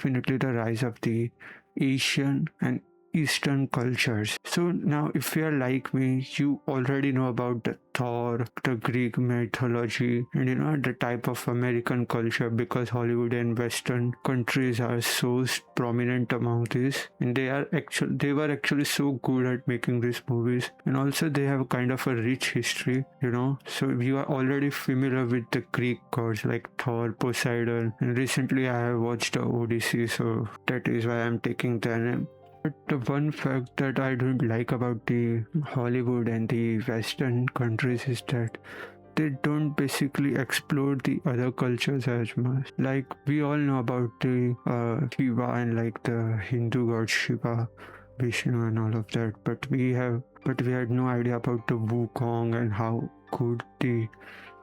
definitely the rise of the Asian and Eastern cultures. So now, if you are like me, you already know about the Thor, the Greek mythology, and the type of American culture, because Hollywood and Western countries are so prominent among this, and they were actually so good at making these movies, and also they have kind of a rich history. So you are already familiar with the Greek gods like Thor, Poseidon, and recently I have watched the Odyssey, so that is why I'm taking the name. But the one fact that I don't like about the Hollywood and the Western countries is that they don't basically explore the other cultures as much. Like we all know about the Shiva and like the Hindu god Shiva, Vishnu and all of that, but we had no idea about the Wukong and how good the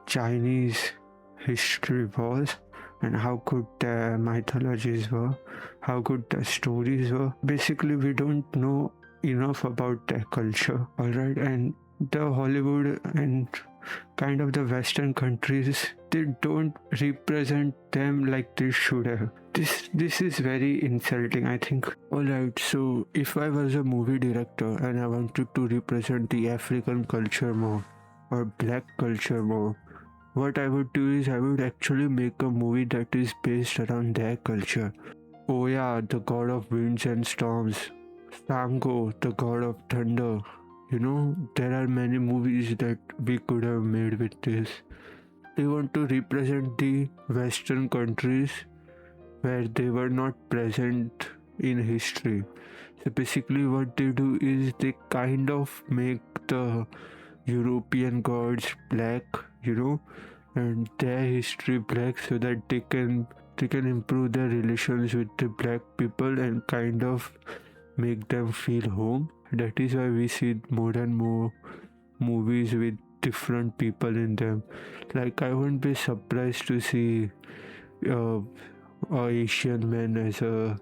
Chinese history was, and how good the mythologies were, how good the stories were. Basically, we don't know enough about their culture, alright? And the Hollywood and kind of the Western countries, they don't represent them like they should have. This is very insulting, I think. Alright, so if I was a movie director and I wanted to represent the African culture more or black culture more, what I would do is I would actually make a movie that is based around their culture. Oya, the god of winds and storms. Sango, the god of thunder. There are many movies that we could have made with this. They want to represent the Western countries where they were not present in history. So basically, what they do is they kind of make the European gods black, and their history black, so that they can improve their relations with the black people and kind of make them feel home. That is why we see more and more movies with different people in them. Like I wouldn't be surprised to see uh, a Asian man as a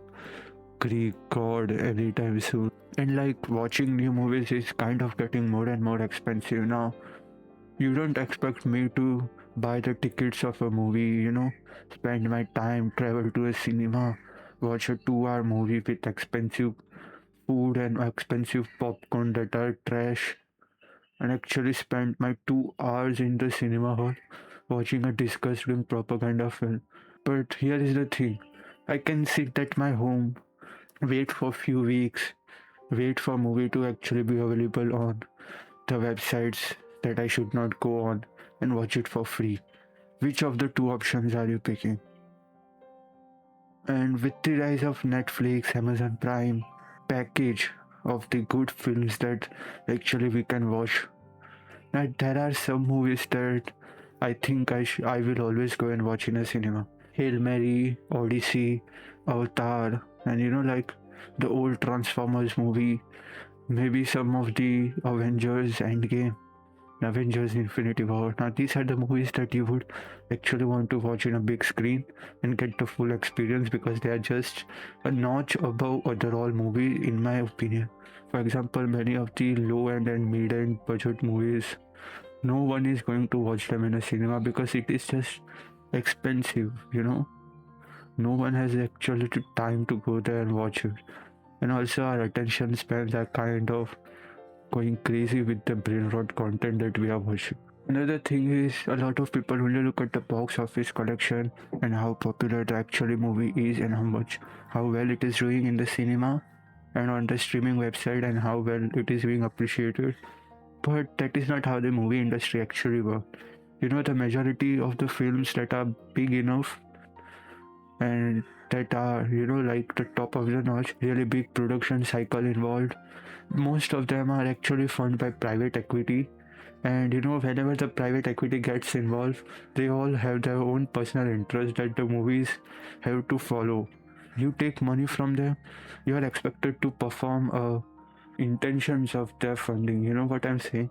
Greek god anytime soon. And like watching new movies is kind of getting more and more expensive now. You don't expect me to buy the tickets of a movie, spend my time, travel to a cinema, watch a 2 hour movie with expensive food and expensive popcorn that are trash, and actually spend my 2 hours in the cinema hall watching a disgusting propaganda film. But here is the thing, I can sit at my home, wait for a few weeks, wait for a movie to actually be available on the websites that I should not go on, and watch it for free. Which of the two options are you picking? And with the rise of Netflix, Amazon Prime package of the good films that actually we can watch, now there are some movies that I think I will always go and watch in a cinema. Hail Mary, Odyssey, Avatar, and like the old Transformers movie, maybe some of the Avengers Endgame, Avengers Infinity War. Now, these are the movies that you would actually want to watch in a big screen and get the full experience, because they are just a notch above other all movies, in my opinion. For example, many of the low end and mid end budget movies, no one is going to watch them in a cinema because it is just expensive. No one has actually the time to go there and watch it. And also, our attention spans are kind of going crazy with the brain rot content that we are watching. Another thing is, a lot of people only look at the box office collection and how popular the actual movie is, and how well it is doing in the cinema and on the streaming website, and how well it is being appreciated. But that is not how the movie industry actually works. The majority of the films that are big enough and that are, like the top of the notch, really big production cycle involved, most of them are actually funded by private equity. And whenever the private equity gets involved, they all have their own personal interest that the movies have to follow. You take money from them, you are expected to perform intentions of their funding. You know what I'm saying?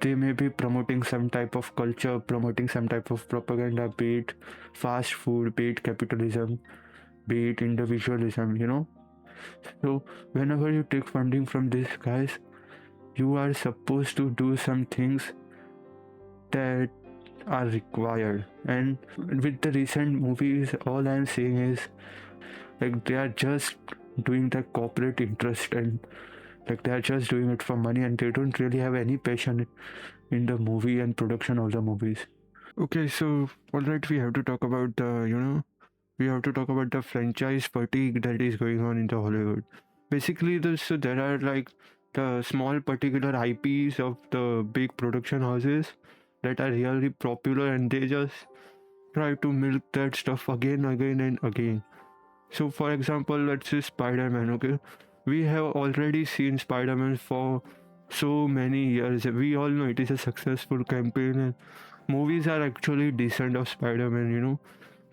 They may be promoting some type of culture, promoting some type of propaganda, be it fast food, be it capitalism, be it individualism. So whenever you take funding from these guys, you are supposed to do some things that are required. And with the recent movies, all I'm saying is Like they are just doing their corporate interest, and like they are just doing it for money, and they don't really have any passion in the movie and production of the movies. Okay, so all right, we have to talk about we have to talk about the franchise fatigue that is going on in the Hollywood. Basically, so there are like the small particular IPs of the big production houses that are really popular, and they just try to milk that stuff again and again. So, for example, let's say Spider Man, okay? We have already seen Spider Man for so many years. We all know it is a successful campaign, and movies are actually decent of Spider Man,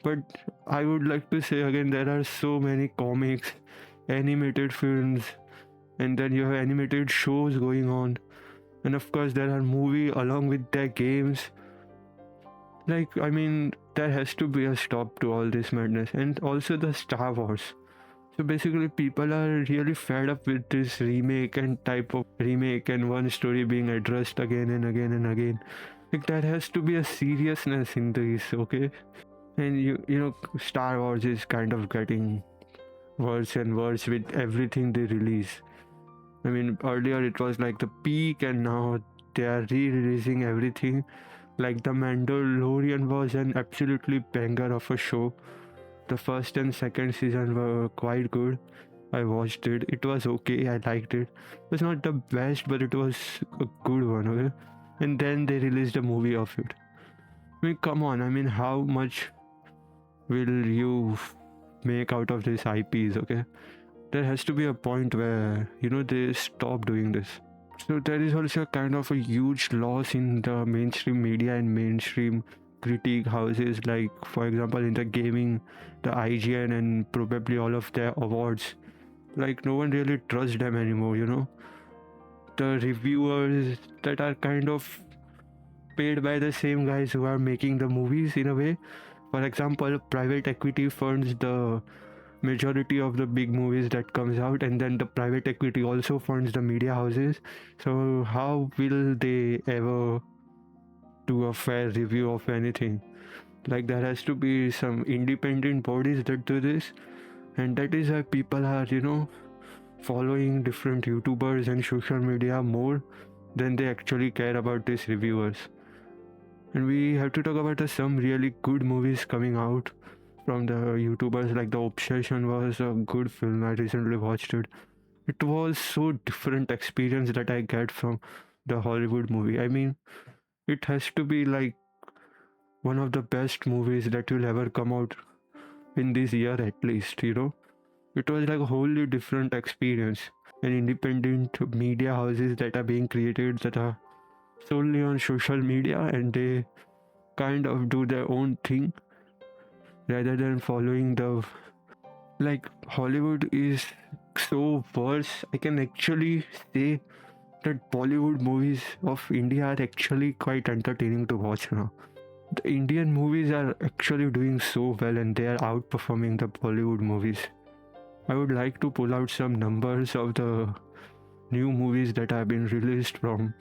But I would like to say again, there are so many comics, animated films, and then you have animated shows going on. And of course, there are movies along with their games. Like, I mean, there has to be a stop to all this madness. And also the Star Wars. So basically, people are really fed up with this remake and type of remake and one story being addressed again and again and again. Like, there has to be a seriousness in this, okay? And Star Wars is kind of getting worse and worse with everything they release. I mean, earlier it was like the peak, and now they are re-releasing everything. Like the Mandalorian was an absolutely banger of a show. The first and second season were quite good. I watched it. It was okay. I liked it. It was not the best, but it was a good one. Okay, and then they released a movie of it. I mean, come on. I mean, how much will you make out of these IPs? Okay, there has to be a point where they stop doing this. So there is also kind of a huge loss in the mainstream media and mainstream critique houses, like for example in the gaming, the IGN and probably all of their awards. Like no one really trusts them anymore, The reviewers that are kind of paid by the same guys who are making the movies in a way. For example, private equity funds the majority of the big movies that comes out, and then the private equity also funds the media houses. So how will they ever do a fair review of anything? Like there has to be some independent bodies that do this, and that is why people are following different YouTubers and social media more than they actually care about these reviewers. And we have to talk about some really good movies coming out from the YouTubers. Like The Obsession was a good film. I recently watched it. It was so different experience that I get from the Hollywood movie. I mean, it has to be like one of the best movies that will ever come out in this year at least, It was like a wholly different experience. And independent media houses that are being created that are solely on social media, and they kind of do their own thing rather than following the, like, Hollywood is so worse. I can actually say that Bollywood movies of India are actually quite entertaining to watch now. The Indian movies are actually doing so well, and they are outperforming the Bollywood movies. I would like to pull out some numbers of the new movies that have been released from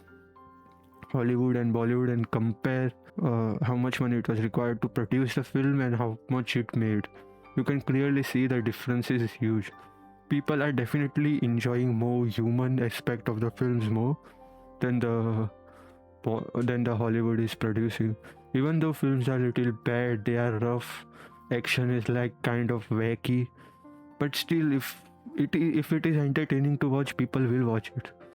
Hollywood and Bollywood and compare how much money it was required to produce the film and how much it made. You can clearly see the difference is huge. People are definitely enjoying more human aspect of the films more than the Hollywood is producing. Even though films are little bad, they are rough. Action is like kind of wacky, but still, if it is entertaining to watch, people will watch it.